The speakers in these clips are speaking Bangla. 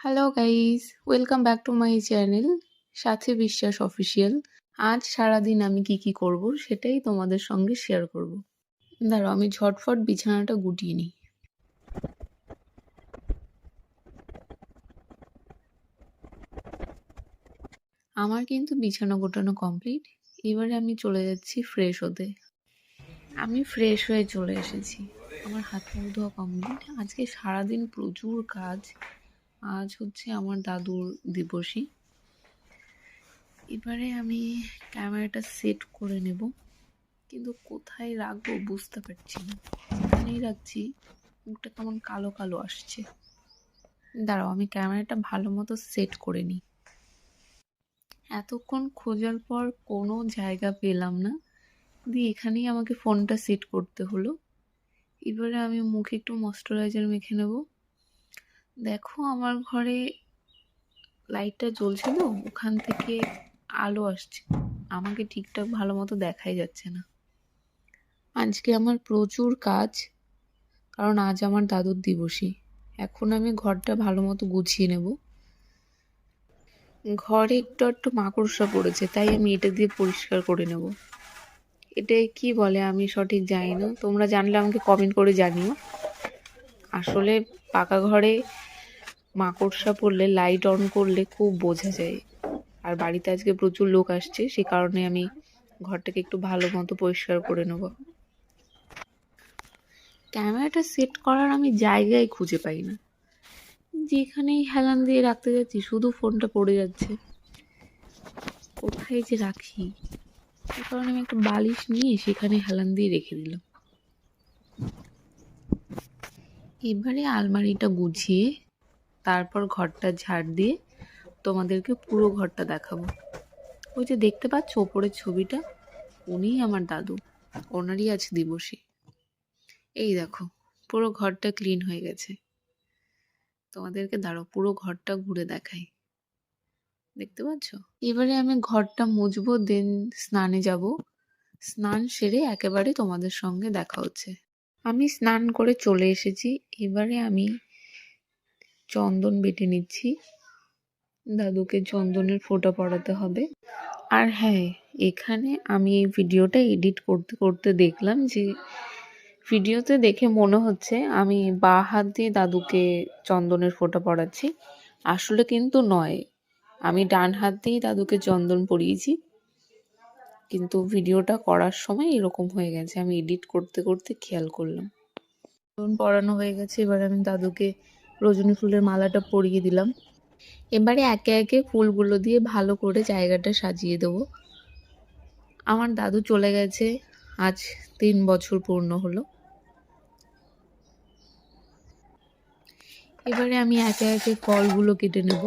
Hello guys, welcome back to my channel সাথী বিশ্বাস অফিসিয়াল। আজ সারাদিন আমি কি করব সেটাই তোমাদের সঙ্গে শেয়ার করব। দাঁড়াও আমি ঝটফট বিছানাটা গুটিয়ে নিই। আমার কিন্তু বিছানা গোটানো কমপ্লিট। এবারে আমি চলে যাচ্ছি ফ্রেশ হতে। আমি ফ্রেশ হয়ে চলে এসেছি। আমার হাত মুখ ধোয়া কমপ্লিট। আজকে সারাদিন প্রচুর কাজ। আজ হচ্ছে আমার দাদুর দিবসী। এবারে আমি ক্যামেরাটা সেট করে নেব, কিন্তু কোথায় রাখবো বুঝতে পারছি না। যেখানেই রাখছি মুখটা কেমন কালো কালো আসছে। দাঁড়াও আমি ক্যামেরাটা ভালো মতো সেট করে নিই। এতক্ষণ খোঁজার পর কোনো জায়গা পেলাম না, দিয়ে এখানেই আমাকে ফোনটা সেট করতে হলো। এবারে আমি মুখে একটু ময়েশ্চারাইজার মেখে নেব। দেখো আমার ঘরে লাইটটা জ্বলছিল, ওখান থেকে আলো আসছে, আমাকে ঠিকঠাক ভালো মতো দেখাই যাচ্ছে না। আজকে আমার প্রচুর কাজ, কারণ আজ আমার দাদুর দিবসী। এখন আমি ঘরটা ভালো মতো গুছিয়ে নেব। ঘরে একটু মাকড়সা পড়েছে, তাই আমি এটা দিয়ে পরিষ্কার করে নেব। এটা কি বলে আমি সঠিক জানি না, তোমরা জানলে আমাকে কমেন্ট করে জানিও। আসলে পাকা ঘরে মাকড়সা পড়লে লাইট অন করলে খুব বোঝা যায়। আর বাড়িতে আজকে প্রচুর লোক আসছে, সে কারণে আমি ঘরটাকে একটু ভালো মতো পরিষ্কার করে নেব। ক্যামেরাটা সেট করার আমি জায়গায় খুঁজে পাই না। যেখানেই হেলান দিয়ে রাখতে যাচ্ছি শুধু ফোনটা পড়ে যাচ্ছে। কোথায় যে রাখি, তার কারণে আমি একটা বালিশ নিয়ে সেখানে হেলান দিয়ে রেখে দিলাম। এবারে আলমারিটা গুছিয়ে তারপর ঘরটা ঝাড় দিয়ে তোমাদেরকে পুরো ঘরটা দেখাবো। ওই যে দেখতে পাচ্ছ ওপরের ছবিটা, উনিই আমার দাদু, ওনারই আজ দিবসী। এই দেখো পুরো ঘরটা ক্লিন হয়ে গেছে। তোমাদেরকে দাঁড়াও পুরো ঘরটা ঘুরে দেখাই, দেখতে পাচ্ছ? এবারে আমি ঘরটা মুছবো, দেন স্নানে যাব। স্নান সেরে একেবারে তোমাদের সঙ্গে দেখা হচ্ছে। আমি স্নান করে চলে এসেছি। এবারে আমি চন্দন বেটে নিচ্ছি, দাদুকে চন্দনের ফোঁটা পরাতে হবে। আর হ্যাঁ, এখানে আমি এই ভিডিওটা এডিট করতে করতে দেখলাম যে ভিডিওতে দেখে মনে হচ্ছে আমি বাঁ হাত দিয়ে দাদুকে চন্দনের ফোঁটা পরাচ্ছি। আসলে কিন্তু নয়, আমি ডান হাত দিয়েই দাদুকে চন্দন পরিয়েছি, কিন্তু ভিডিওটা করার সময় এরকম হয়ে গেছে। আমি এডিট করতে করতে খেয়াল করলাম। চন্দন পরানো হয়ে গেছে, এবার আমি দাদুকে রজনী ফুলের মালাটা পরিয়ে দিলাম। এবারে একে একে ফুলগুলো দিয়ে ভালো করে জায়গাটা সাজিয়ে দেব। আমার দাদু চলে গেছে, আজ 3 বছর পূর্ণ হলো। এবারে আমি একে একে ফলগুলো কেটে নেব।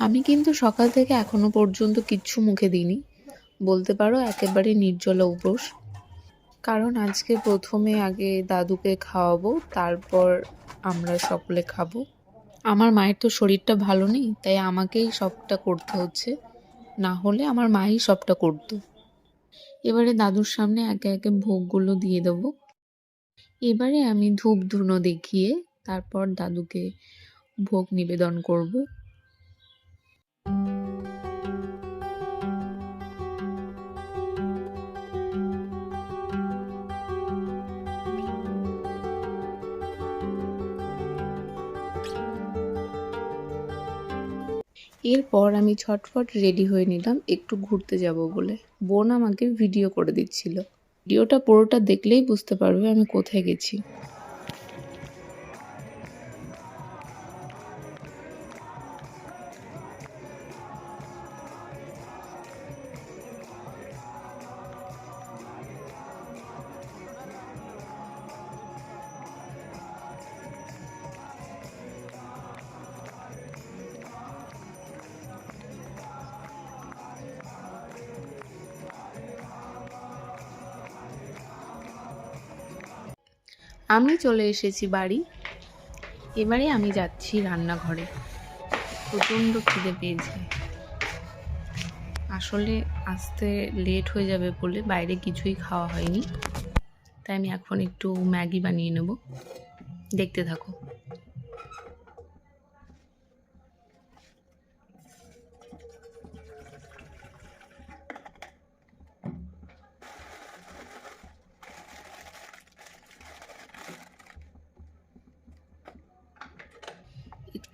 আমি কিন্তু সকাল থেকে এখনো পর্যন্ত কিচ্ছু মুখে দিইনি, বলতে পারো একেবারে নির্জলা উপোস। কারণ আজকে প্রথমে আগে দাদুকে খাওয়াবো, তারপর আমরা সকলে খাবো। আমার মায়ের তো শরীরটা ভালো নেই, তাই আমাকেই সবটা করতে হচ্ছে, না হলে আমার মাই সবটা করতো। এবারে দাদুর সামনে একে একে ভোগগুলো দিয়ে দেবো। এবারে আমি ধূপ ধুনো দেখিয়ে তারপর দাদুকে ভোগ নিবেদন করব। এরপর আমি ছটফট রেডি হয়ে নিলাম একটু ঘুরতে যাব বলে। বোন আমাকে ভিডিও করে দিচ্ছিল। ভিডিওটা পুরোটা দেখলেই বুঝতে পারবে আমি কোথায় গেছি। আমি চলে এসেছি বাড়ি। এবারে আমি যাচ্ছি রান্নাঘরে। প্রচণ্ড খিদে পেয়েছে। আসলে আসতে লেট হয়ে যাবে বলে বাইরে কিছুই খাওয়া হয়নি, তাই আমি এখন একটু ম্যাগি বানিয়ে নেব। দেখতে থাকো।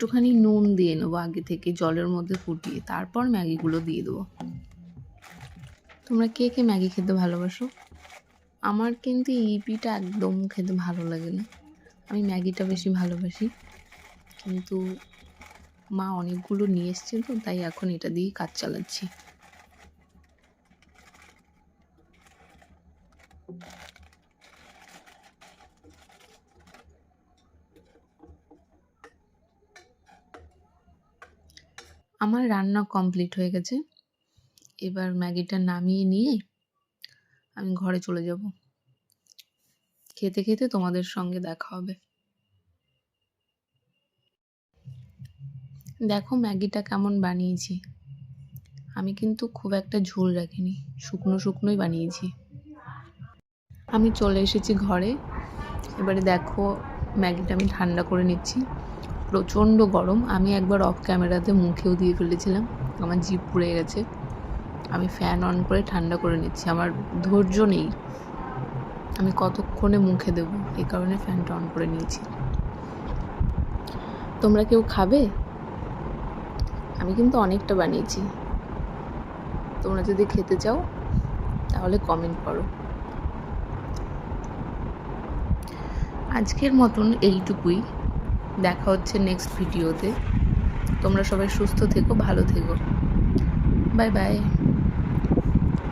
একটুখানি নুন দিয়ে নেবো আগে থেকে জলের মধ্যে ফুটিয়ে, তারপর ম্যাগিগুলো দিয়ে দেবো। তোমরা কে কে ম্যাগি খেতে ভালোবাসো? আমার কিন্তু ইপিটা একদম খেতে ভালো লাগে না, আমি ম্যাগিটা বেশি ভালোবাসি। কিন্তু মা অনেকগুলো নিয়ে এসছে তো, তাই এখন এটা দিয়েই কাজ চালাচ্ছি। আমার রান্না কমপ্লিট হয়ে গেছে, এবার ম্যাগিটা নামিয়ে নিয়ে আমি ঘরে চলে যাব। খেতে খেতে তোমাদের সঙ্গে দেখা হবে। দেখো ম্যাগিটা কেমন বানিয়েছি। আমি কিন্তু খুব একটা ঝোল রাখিনি, শুকনো শুকনোই বানিয়েছি। আমি চলে এসেছি ঘরে। এবারে দেখো ম্যাগিটা আমি ঠান্ডা করে নিচ্ছি। প্রচণ্ড গরম, আমি একবার অফ ক্যামেরাতে মুখেও দিয়ে ফেলেছিলাম, আমার জিভ পুড়ে গেছে। আমি ফ্যান অন করে ঠান্ডা করে নিচ্ছি, আমার ধৈর্য নেই আমি কতক্ষণে মুখে দেবো, এই কারণে ফ্যানটা অন করে নিয়েছি। তোমরা কেউ খাবে? আমি কিন্তু অনেকটা বানিয়েছি, তোমরা যদি খেতে চাও তাহলে কমেন্ট করো। আজকের মতন এইটুকুই, দেখা হচ্ছে নেক্সট ভিডিওতে। তোমরা সবাই সুস্থ থেকো, ভালো থেকো, বাই বাই।